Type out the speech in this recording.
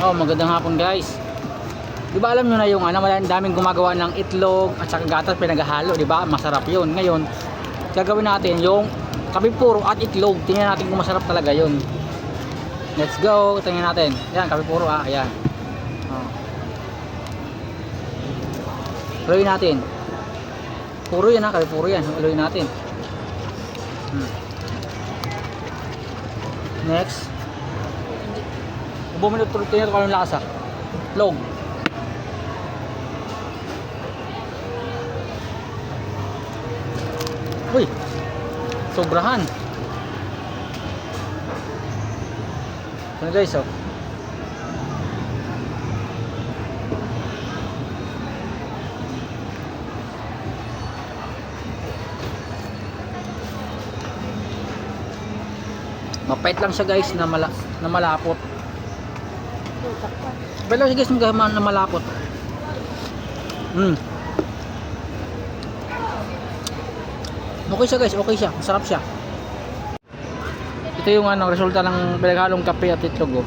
Oh, magandang hapon guys. Di ba alam nyo na yung daming gumagawa ng itlog at saka gatas pinaghalo, di ba? Masarap yun. Ngayon, gagawin natin yung kape puro at itlog. Tingnan natin kung masarap talaga yun. Let's go. Tingnan natin. Yan, kape puro Ayan. Oh. Haluin natin. Puro yan kape puro yan. Haluin natin. Next. Buminot tuloy tingnan ko anong lasa. Itlog. Uy, sobrahan. Ano guys, oh. Mapait lang siya guys na malapot. Mapait lang siya guys na malapot. Okay siya guys, okay siya. Masarap siya. Ito yung resulta ng pinaghalong kape at itlog, oh.